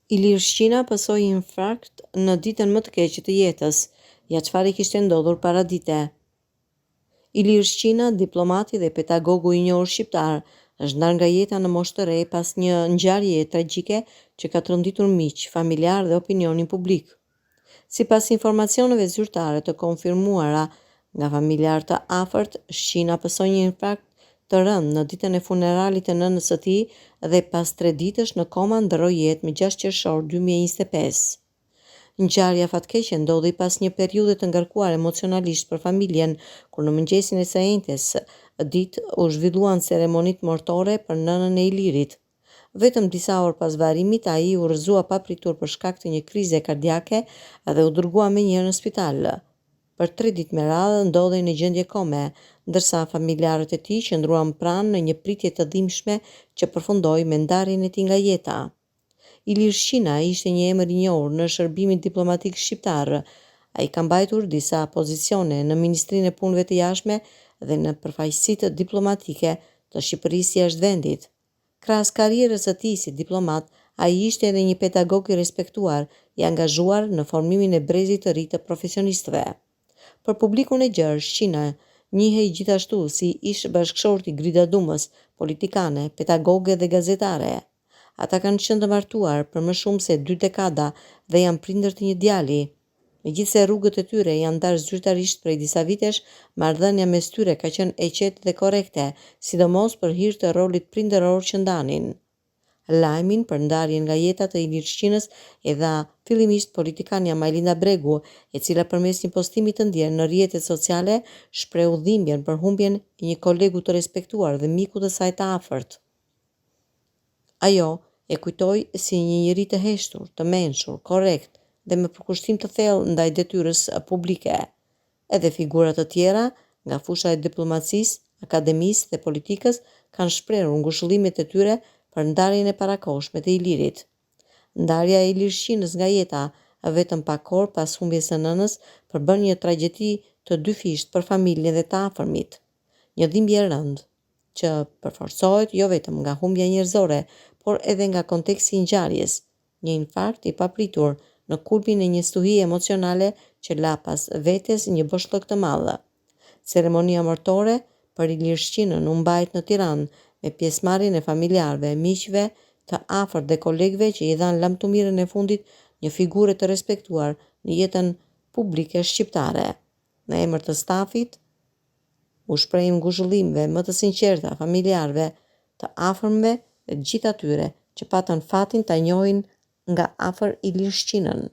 Ilir Shqina pasoi infarkt në ditën më të keqe të jetës. Ja çfarë i kishte ndodhur para dite. Ilir Shqina, diplomati dhe pedagogu i njohur shqiptar, është ndarë nga jeta në moshë të re pas një ngjarjeje tragjike që ka tronditur miq, familjar dhe opinionin publik. Sipas informacioneve zyrtare të konfirmuara nga familjar të afërt, Shqina pasoi një infarkt të rënd në ditën e funeralit të nënës së tij dhe pas 3 ditësh në koma ndroi jetë më 6 qershor 2025. Ngjarja fatkeqe ndodhi pas një periudhe të ngarkuar emocionalisht për familjen, kur në mëngjesin e së njëjtës ditë u zhvilluan ceremonitë martore për nënën e Ilirit. Vetëm disa orë pas varrimit, ai u rrëzua papritur për shkak të një krize kardiake dhe u dërgua menjëherë në spital. Për 3 ditë me radhë ndodhej në gjendje kome, ndërsa familjarët e tij qëndruan pranë në një pritje të dhimbshme që përfundoi me ndarjen e tij nga jeta. Ilir Shqina ishte një emër i njohur në shërbimin diplomatik shqiptar. Ai ka mbajtur disa pozicione në Ministrinë e Punëve të Jashtme dhe në përfaqësitë diplomatike të Shqipërisë jashtë vendit. Krahas karrierës së tij si diplomat, ai ishte edhe një pedagog i respektuar, i angazhuar në formimin e brezit të ri të profesionistëve. Për publikun e gjerë, Shqina njihej gjithashtu si ish bashkëshorti Grida Dumës, politikane, pedagoge dhe gazetare. Ata kanë qenë të martuar për më shumë se 2 dekada dhe janë prindër të një djali. Megjithse rrugët e tyre janë ndarë zyrtarisht prej disa vitesh, marrëdhënia mes tyre ka qenë e qetë dhe korrekte, sidomos për hir të rolit prindëror që ndanin. Lajmin për ndarjen nga jeta të Ilir Shqinës e dha fillimisht politikania Majlinda Bregu, e cila përmes një postimi të ndjer në rrjetet sociale shprehu dhimbjen për humbjen e një kolegu të respektuar dhe miku të saj të afërt. Ajo e kujtoi si një njeri të heshtur, të mençur, korrekt dhe me përkushtim të thellë ndaj detyrës publike. Edhe figura të tjera nga fusha e diplomacisë, akademisë dhe politikës kanë shprehur ngushëllimet e tyre për ndarjen e parakohshme të Ilirit. Ndarja e Ilir Shqinës nga jeta vetëm pak orë pas humbjes së nënës përbën një tragjedi të dyfishtë për familjen dhe të afërmit. Një dhimbje e rëndë që përforcohet jo vetëm nga humbja njerëzore, por edhe nga konteksti i ngjarjes, një infarkt i papritur në kulmin e një stuhie emocionale që la pas vetes një boshllëk të madh. Ceremonia martore për Ilir Shqinën u mbajt në Tiranë me pjesëmarrjen e familjarëve, miqve të afërt dhe kolegëve që i dhanë lamtumirën e fundit një figure të respektuar në jetën publike shqiptare. Në emër të stafit, u shprehim ngushëllimeve më të sinqerta familjarëve, të afërmve dhe gjithë atyre që patën fatin ta njohin nga afër Ilir Shqinën.